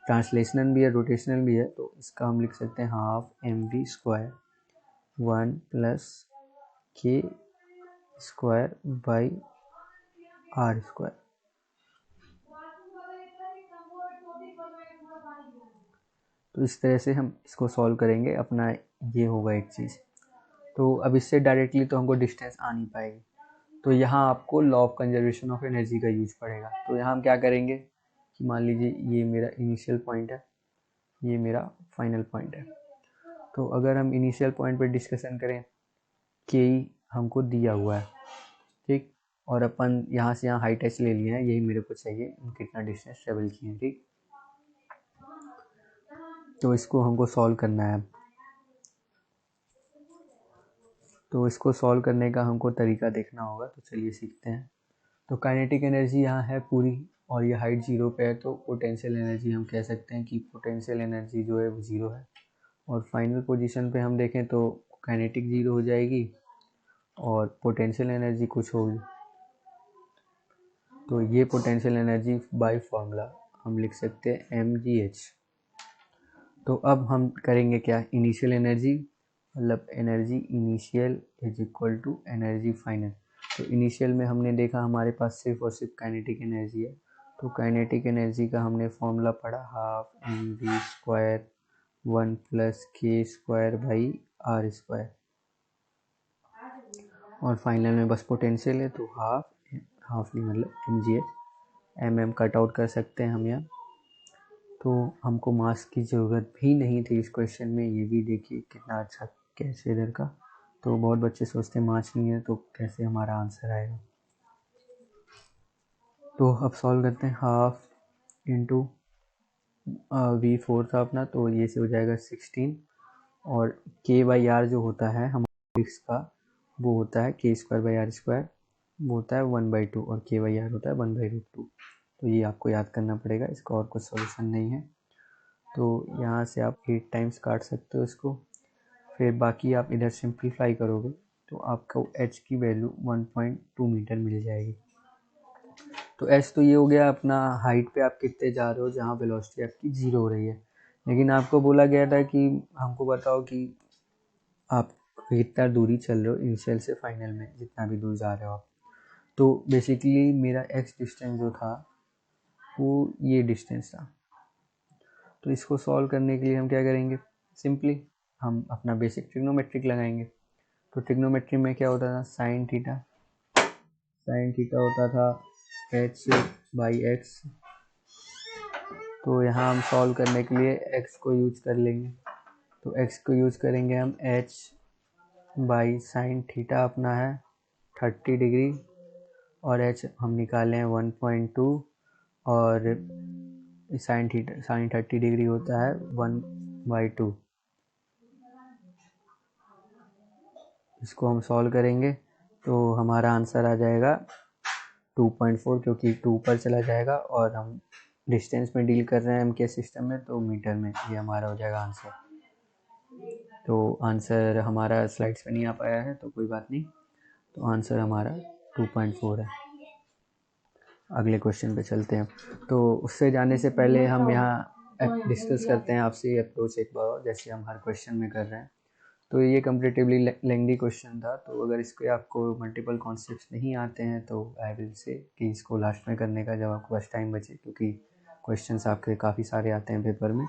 translational भी है, रोटेशनल भी है, तो इसका हम लिख सकते हैं half mv² 1 + k² by r²। तो इस तरह से हम इसको सॉल्व करेंगे अपना, ये होगा एक चीज़। तो अब इससे डायरेक्टली तो हमको डिस्टेंस आ नहीं पाएगी, तो यहाँ आपको law of conservation of energy का यूज पड़ेगा। तो यहाँ हम क्या करेंगे कि मान लीजिए ये मेरा इनिशियल पॉइंट है, ये मेरा फाइनल पॉइंट है। तो अगर हम इनिशियल पॉइंट पर डिस्कशन करें, के हमको दिया हुआ है, ठीक। और अपन यहाँ से यहाँ हाइट एच ले लिए हैं, यही मेरे को चाहिए कितना डिस्टेंस ट्रेवल किए हैं, ठीक। तो इसको हमको सॉल्व करना है। तो इसको सॉल्व करने का हमको तरीका देखना होगा, तो चलिए सीखते हैं। तो काइनेटिक एनर्जी यहाँ है पूरी, और ये हाइट 0 पे है, तो पोटेंशियल एनर्जी हम कह सकते हैं कि पोटेंशियल एनर्जी जो है वो 0 है। और फाइनल पोजीशन पे हम देखें तो काइनेटिक 0 हो जाएगी और पोटेंशियल एनर्जी कुछ होगी। तो ये पोटेंशियल एनर्जी बाय फॉर्मूला हम लिख सकते हैं mgh। तो अब हम करेंगे क्या, इनिशियल एनर्जी मतलब energy initial is equal to energy final. तो इनिशियल में हमने देखा हमारे पास सिर्फ और सिर्फ काइनेटिक एनर्जी है, तो काइनेटिक एनर्जी का हमने फॉर्मूला पढ़ा half mv² 1 + k² by r²। और फाइनल में बस पोटेंशियल है, तो हाफ नहीं मतलब mgh, कट आउट कर सकते हैं हम यहाँ। तो हमको मास की ज़रूरत भी नहीं थी इस क्वेश्चन में, ये भी देखिए कितना अच्छा कैच है इधर का। तो बहुत बच्चे सोचते हैं मास नहीं है तो कैसे हमारा आंसर आएगा। तो अब सॉल्व करते हैं। हाफ इंटू V4 था अपना, तो ये से हो जाएगा 16, और के बाई आर जो होता है हमारे डिस्क का वो होता है के स्क्वायर बाई आर स्क्वायर, वो होता है 1/2, और के बाई आर होता है 1/√2। तो ये आपको याद करना पड़ेगा, इसका और कुछ सॉल्यूशन नहीं है। तो यहाँ से आप 8 टाइम्स काट सकते हो इसको, फिर बाकी आप इधर सिंप्लीफाई करोगे तो आपको h की वैल्यू 1.2 मीटर मिल जाएगी। तो h तो ये हो गया अपना हाइट पे आप कितने जा रहे हो जहाँ वेलोसिटी आपकी 0 हो रही है। लेकिन आपको बोला गया था कि हमको बताओ कि आप कितना दूरी चल रहे हो इनिशियल से फाइनल में, जितना भी दूर जा रहे हो आप। तो बेसिकली मेरा x डिस्टेंस जो था वो ये डिस्टेंस था। तो इसको सॉल्व करने के लिए हम क्या करेंगे, सिंपली हम अपना बेसिक ट्रिग्नोमेट्रिक लगाएंगे। तो ट्रिग्नोमेट्री में क्या होता था, साइन थीटा होता था h/x। तो यहाँ हम सॉल्व करने के लिए x को यूज कर लेंगे। तो x को यूज करेंगे हम, h/sin थीटा अपना है 30 डिग्री, और h हम निकाले हैं 1.2, और साइन 30 डिग्री होता है 1/2। इसको हम सॉल्व करेंगे तो हमारा आंसर आ जाएगा 2.4, क्योंकि 2 पर चला जाएगा, और हम डिस्टेंस में डील कर रहे हैं MKS सिस्टम में, तो मीटर में ये हमारा हो जाएगा आंसर। तो आंसर हमारा स्लाइड्स पे नहीं आ पाया है तो कोई बात नहीं, तो आंसर हमारा 2.4 है। अगले क्वेश्चन पे चलते हैं। तो उससे जाने से पहले हम यहाँ डिस्कस करते हैं आपसे अप्रोच एक बार, जैसे हम हर क्वेश्चन में कर रहे हैं। तो ये कंपेरेटिवली लेंदी क्वेश्चन था, तो अगर इसके आपको मल्टीपल कॉन्सेप्ट्स नहीं आते हैं तो आई विल से कि इसको लास्ट में करने का, जब आपके पास टाइम बचे, क्योंकि क्वेश्चंस आपके काफ़ी सारे आते हैं पेपर में।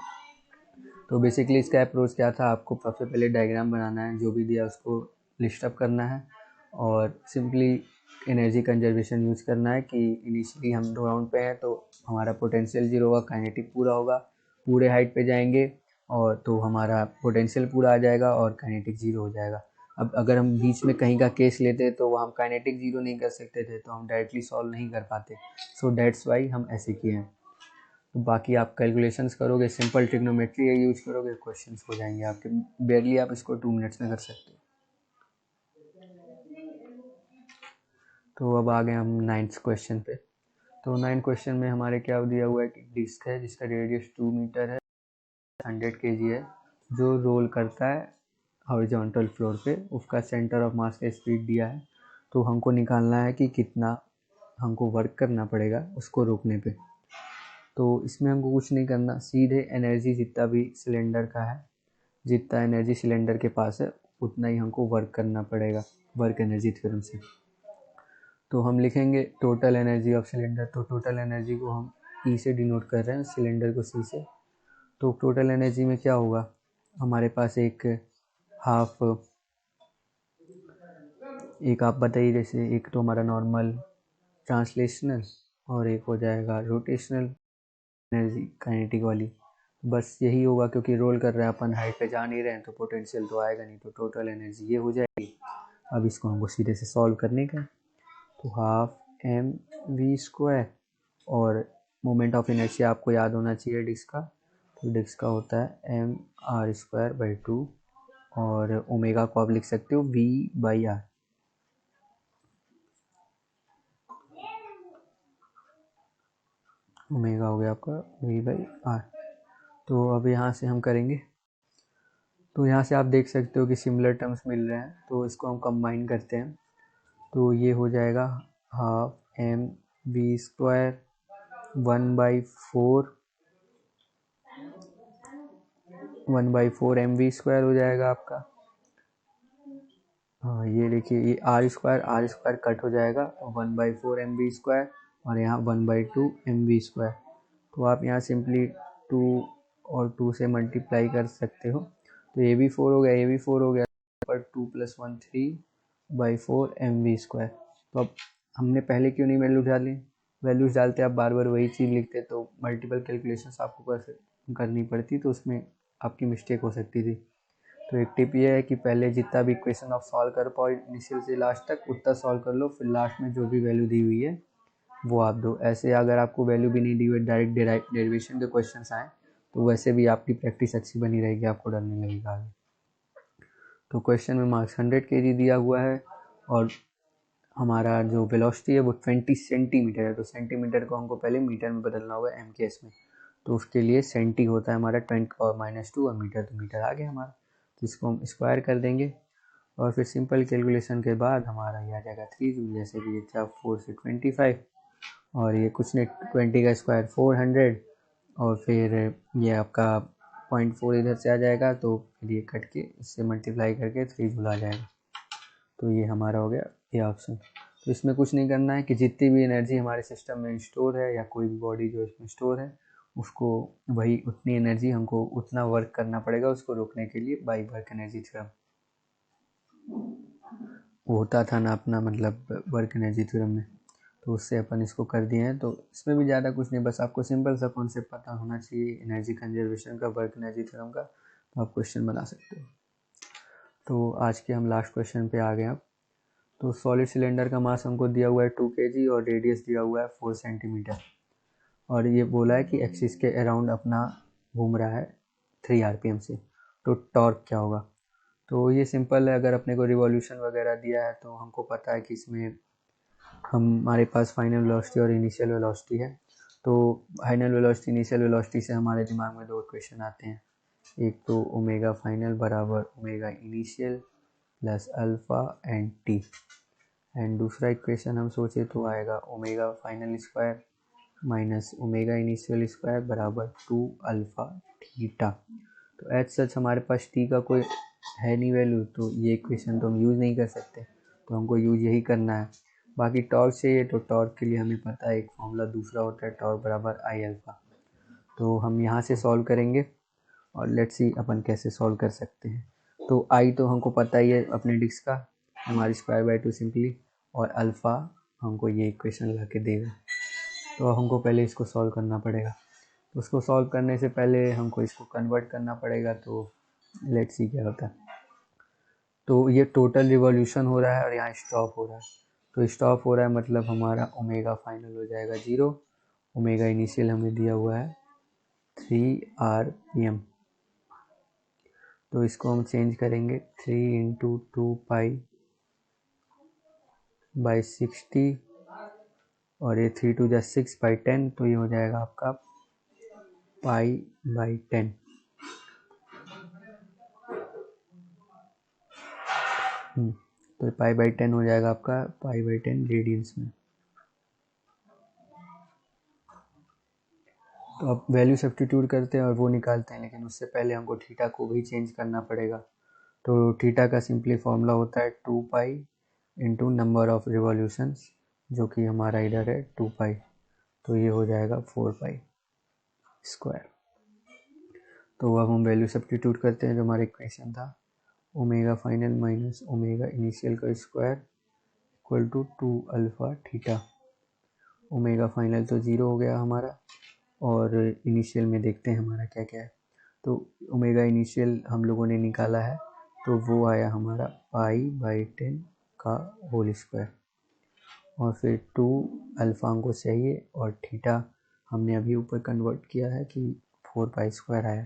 तो बेसिकली इसका अप्रोच क्या था, आपको सबसे पहले डायग्राम बनाना है, जो भी दिया उसको लिस्ट अप करना है, और सिंपली एनर्जी कंजर्वेशन यूज करना है कि इनिशियली हम ग्राउंड पे हैं तो हमारा पोटेंशियल 0 होगा, काइनेटिक पूरा होगा, पूरे हाइट पे जाएंगे और तो हमारा पोटेंशियल पूरा आ जाएगा और काइनेटिक 0 हो जाएगा। अब अगर हम बीच में कहीं का केस लेते तो वहाँ हम काइनेटिक 0 नहीं कर सकते थे, तो हम डायरेक्टली सॉल्व नहीं कर पाते। सो दैट्स वाई हम ऐसे किए हैं। तो बाकी आप कैलकुलेशंस करोगे, सिंपल ट्रिग्नोमेट्री यूज करोगे, क्वेश्चंस हो जाएंगे आपके, बेरली आप इसको 2 मिनट्स में कर सकते हो। तो अब आ गए हम 9th क्वेश्चन पे। तो 9th क्वेश्चन में हमारे क्या दिया हुआ है कि डिस्क है जिसका रेडियस 2 मीटर है, 100 kg है, जो रोल करता है हॉरिजॉन्टल फ्लोर पे, उसका सेंटर ऑफ मास का स्पीड दिया है। तो हमको निकालना है कि कितना हमको वर्क करना पड़ेगा उसको रोकने पे। तो इसमें हमको कुछ नहीं करना, सीधे एनर्जी जितना भी सिलेंडर का है, जितना एनर्जी सिलेंडर के पास है उतना ही हमको वर्क करना पड़ेगा, वर्क एनर्जी थ्योरम से। तो हम लिखेंगे टोटल एनर्जी ऑफ सिलेंडर। तो टोटल एनर्जी को हम E से डिनोट कर रहे हैं, सिलेंडर को C से। तो टोटल एनर्जी में क्या होगा, हमारे पास एक आप बताइए, जैसे एक तो हमारा नॉर्मल ट्रांसलेशनल, और एक हो जाएगा रोटेशनल एनर्जी काइनेटिक वाली। बस यही होगा, क्योंकि रोल कर रहे हैं अपन, हाइट पे जा नहीं रहे हैं तो पोटेंशियल तो आएगा नहीं, तो टोटल एनर्जी ये हो जाएगी। अब इसको हमको सीधे से सॉल्व करने का। तो ½ mv², और मोमेंट ऑफ इनर्शिया आपको याद होना चाहिए डिस्क का। तो डिस्क का होता है mr²/2, और ओमेगा को आप लिख सकते हो v/r। ओमेगा हो गया आपका v/r। तो अब यहाँ से हम करेंगे, तो यहाँ से आप देख सकते हो कि सिमिलर टर्म्स मिल रहे हैं, तो इसको हम कंबाइन करते हैं। तो ये हो जाएगा ½ mv², 1/4 mv² हो जाएगा आपका। हाँ, ये देखिए, ये r² कट हो जाएगा, 1/4 mv², और यहाँ 1/2 mv²। तो आप यहाँ सिंपली 2 और 2 से मल्टीप्लाई कर सकते हो, तो ये भी 4 हो गया, ये भी 4 हो गया, पर 2 + 1 3/4 mv²। तो अब हमने पहले क्यों नहीं वैल्यूज डालते, आप बार बार वही चीज़ लिखते, तो मल्टीपल कैलकुलेशंस आपको करनी पड़ती, तो उसमें आपकी मिस्टेक हो सकती थी। तो एक टिप ये है कि पहले जितना भी इक्वेशन आप सॉल्व कर पाओ इनिशियल से लास्ट तक, उतना सॉल्व कर लो, फिर लास्ट में जो भी वैल्यू दी हुई है वो आप दो। ऐसे अगर आपको वैल्यू भी नहीं दी हुई, डायरेक्ट डेरिवेशन के क्वेश्चंस आए तो वैसे भी आपकी प्रैक्टिस अच्छी बनी रहेगी, आपको डर नहीं लगेगा आगे। तो क्वेश्चन में मार्क्स 100 kg दिया हुआ है और हमारा जो वेलोसिटी है वो 20 सेंटीमीटर है। तो सेंटीमीटर को हमको पहले मीटर में बदलना होगा MKS में, तो उसके लिए सेंटी होता है हमारा 20 और -2 और मीटर तो मीटर आ गया हमारा। तो इसको हम स्क्वायर कर देंगे और फिर सिंपल कैलकुलेशन के बाद हमारा ये आ जाएगा 3 जूल। जैसे कि ये था 4 से 25 और ये कुछ नहीं, 20 का स्क्वायर 400 और फिर ये आपका 0.4 इधर से आ जाएगा, तो फिर ये कट के इससे मल्टीप्लाई करके 3 जूल आ जाएगा। तो ये हमारा हो गया ये ऑप्शन। तो इसमें कुछ नहीं करना है कि जितनी भी एनर्जी हमारे सिस्टम में स्टोर है या कोई भी बॉडी जो इसमें स्टोर है उसको वही उतनी एनर्जी हमको उतना वर्क करना पड़ेगा उसको रोकने के लिए बाई वर्क एनर्जी थ्योरम। वो होता था ना अपना मतलब वर्क एनर्जी थ्योरम में, तो उससे अपन इसको कर दिए हैं। तो इसमें भी ज़्यादा कुछ नहीं, बस आपको सिंपल सा कॉन्सेप्ट पता होना चाहिए एनर्जी कंजर्वेशन का, वर्क एनर्जी थ्योरम का, तो आप क्वेश्चन बना सकते हो। तो आज के हम लास्ट क्वेश्चन पे आ गए अब। तो सॉलिड सिलेंडर का मास हमको दिया हुआ है 2 kg और रेडियस दिया हुआ है 4 सेंटीमीटर और ये बोला है कि एक्सिस के अराउंड अपना घूम रहा है 3 RPM से। तो टॉर्क क्या होगा? तो ये सिंपल है, अगर अपने को रिवॉल्यूशन वगैरह दिया है तो हमको पता है कि इसमें हमारे पास फाइनल वेलोसिटी और इनिशियल वेलोसिटी है। तो फाइनल वेलोसिटी इनिशियल वेलोसिटी से हमारे दिमाग में दो इक्वेशन आते हैं, एक तो ओमेगा फाइनल बराबर omega initial plus alpha and T, and दूसरा इक्वेशन हम सोचे तो आएगा omega final square minus omega initial square बराबर 2 अल्फ़ा थीटा। तो एज सच हमारे पास टी का कोई है नहीं वैल्यू, तो ये इक्वेशन तो हम यूज़ नहीं कर सकते, तो हमको यूज़ यही करना है। बाकी टॉर्क चाहिए तो टॉर्क के लिए हमें पता है एक फॉर्मूला दूसरा होता है, टॉर्क बराबर आई अल्फ़ा। तो हम यहाँ से सॉल्व करेंगे और लेट्स सी अपन कैसे सॉल्व कर सकते हैं। तो आई तो हमको पता ही है अपने डिस्क का, हमारी स्क्वायर बाई 2 सिंपली, और अल्फ़ा हमको ये इक्वेशन ला के देगा। तो हमको पहले इसको सॉल्व करना पड़ेगा। तो उसको सॉल्व करने से पहले हमको इसको कन्वर्ट करना पड़ेगा, तो लेट्स सी क्या होता है। तो ये टोटल रिवॉल्यूशन हो रहा है और यहाँ स्टॉप हो रहा है, तो स्टॉप हो रहा है मतलब हमारा ओमेगा फाइनल हो जाएगा 0, ओमेगा इनिशियल हमें दिया हुआ है 3 RPM। तो इसको हम चेंज करेंगे 3 इंटू 2 पाई बाई 60 और ये 3 टू जा 6 बाई 10, तो ये हो जाएगा आपका पाई बाई 10। तो पाई बाई 10 हो जाएगा आपका पाई बाई 10 रेडियंस में। तो अब वैल्यू सब्स्टिट्यूट करते हैं और वो निकालते हैं, लेकिन उससे पहले हमको थीटा को भी चेंज करना पड़ेगा। तो थीटा का सिंपली फॉर्मूला होता है 2 pi into number of revolutions, जो कि हमारा इधर है 2 पाई, तो ये हो जाएगा 4 पाई स्क्वायर। तो अब हम वैल्यू सब्स्टिट्यूट करते हैं, जो हमारा इक्वेशन था omega final minus omega initial का square equal to 2 alpha theta. Omega final तो 0 हो गया हमारा और इनिशियल में देखते हैं हमारा क्या क्या है। तो ओमेगा इनिशियल हम लोगों ने निकाला है, तो वो आया हमारा पाई बाई 10 का होल स्क्वायर और फिर 2 अल्फ़ा हमको चाहिए और थीटा हमने अभी ऊपर कन्वर्ट किया है कि 4 पाई स्क्वायर आया।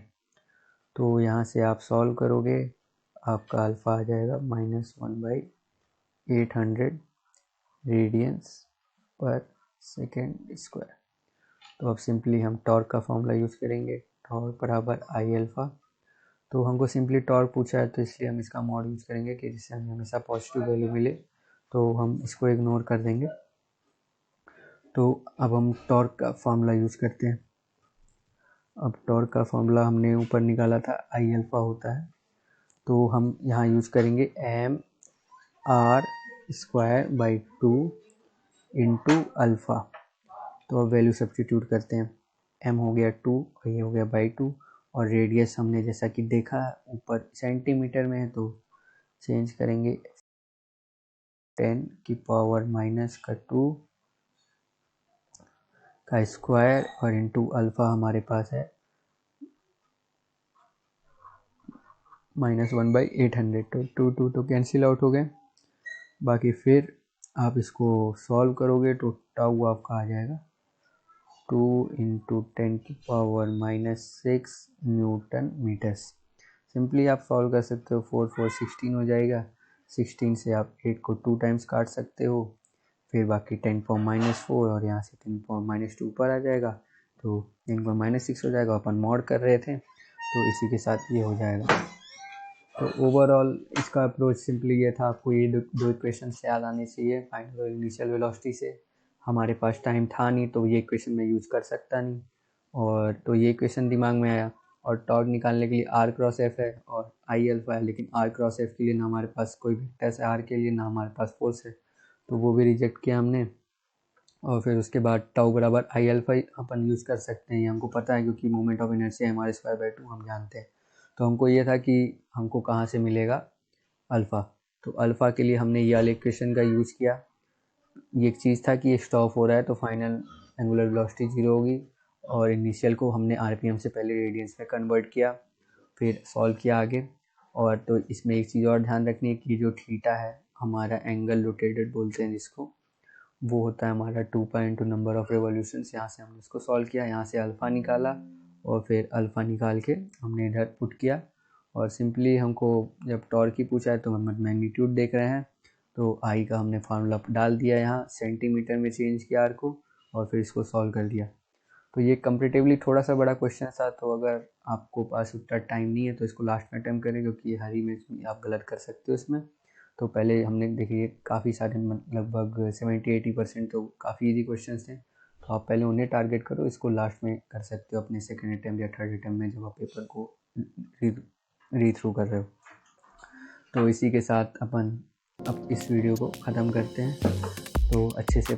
तो यहाँ से आप सॉल्व करोगे, आपका अल्फ़ा आ जाएगा -1/800 रेडियंस पर सेकेंड स्क्वायर। तो अब सिंपली हम टॉर्क का फॉर्मूला यूज़ करेंगे, टॉर्क बराबर आई अल्फ़ा। तो हमको सिंपली टॉर्क पूछा है तो इसलिए हम इसका मॉड यूज़ करेंगे कि जिससे हमें हमेशा पॉजिटिव वैल्यू मिले, तो हम इसको इग्नोर कर देंगे। तो अब हम टॉर्क का फॉर्मूला यूज़ करते हैं। अब टॉर्क का फॉर्मूला हमने ऊपर निकाला था आई अल्फ़ा होता है, तो हम यहाँ यूज़ करेंगे M R square by 2 into alpha. तो अब वैल्यू सब्स्टिट्यूट करते हैं, m हो गया 2 और ये हो गया बाई 2 और रेडियस हमने जैसा कि देखा ऊपर सेंटीमीटर में है, तो चेंज करेंगे 10 की पावर माइनस का 2 का स्क्वायर और इंटू अल्फ़ा हमारे पास है -1/800। तो 2 2 तो कैंसिल आउट हो गए, बाकी फिर आप इसको सॉल्व करोगे तो टाउ आपका आ जाएगा 2 × 10⁻⁻6 न्यूटन मीटर्स। सिंपली आप सॉल्व कर सकते हो, 4 4 16 हो जाएगा। 16 से आप 8 को 2 टाइम्स काट सकते हो, फिर बाकी 10⁻⁴ और यहाँ से 10⁻² ऊपर आ जाएगा, तो 10⁻6 हो जाएगा। अपन मॉड कर रहे थे तो इसी के साथ ये हो जाएगा। तो ओवरऑल इसका अप्रोच सिंपली ये था, आपको ये दो इक्वेशन से याद आने चाहिए। फाइनल और इनिशियल वेलोसिटी से हमारे पास टाइम था नहीं तो ये इक्वेशन मैं यूज़ कर सकता नहीं, और तो ये इक्वेशन दिमाग में आया। और टॉर्क निकालने के लिए r क्रॉस एफ है और आई अल्फा है, लेकिन r क्रॉस एफ के लिए ना हमारे पास कोई वेक्टर्स है, r के लिए ना हमारे पास फोर्स है, तो वो भी रिजेक्ट किया हमने। और फिर उसके बाद टाउ बराबर आई अल्फा अपन यूज़ कर सकते हैं, ये हमको पता है क्योंकि मोमेंट ऑफ इनर्शिया mr²/2 हम जानते हैं। तो हमको ये था कि हमको कहाँ से मिलेगा अल्फ़ा, तो अल्फ़ा के लिए हमने ये वाले इक्वेशन का यूज़ किया। ये एक चीज़ था कि ये स्टॉप हो रहा है तो फाइनल एंगुलर वेलोसिटी 0 होगी, और इनिशियल को हमने आरपीएम से पहले रेडियंस में कन्वर्ट किया, फिर सॉल्व किया आगे। और तो इसमें एक चीज़ और ध्यान रखनी है कि जो थीटा है हमारा एंगल रोटेटेड बोलते हैं जिसको, वो होता है हमारा 2 पाई × नंबर ऑफ रेवोल्यूशन। यहाँ से हमने इसको सॉल्व किया, यहाँ से अल्फ़ा निकाला और फिर अल्फ़ा निकाल के हमने इधर पुट किया। और सिंपली हमको जब टॉर्क की पूछा है तो हम मैग्नीट्यूड देख रहे हैं, तो आई का हमने फार्मूला डाल दिया, यहाँ सेंटीमीटर में चेंज किया आर को, और फिर इसको सॉल्व कर दिया। तो ये कंपेरेटिवली थोड़ा सा बड़ा क्वेश्चन था, तो अगर आपको पास उतना टाइम नहीं है तो इसको लास्ट में अटेम्प्ट करें, क्योंकि हरी में आप गलत कर सकते हो इसमें। तो पहले हमने देखिए काफ़ी सारे लगभग 70-80% तो काफ़ी इजी क्वेश्चन थे, तो आप पहले उन्हें टारगेट करो, इसको लास्ट में कर सकते हो अपने सेकेंड अटैम्प्ट या थर्ड अटैम्प्ट में जब आप पेपर को री थ्रू कर रहे हो। तो इसी के साथ अपन अब इस वीडियो को ख़त्म करते हैं, तो अच्छे से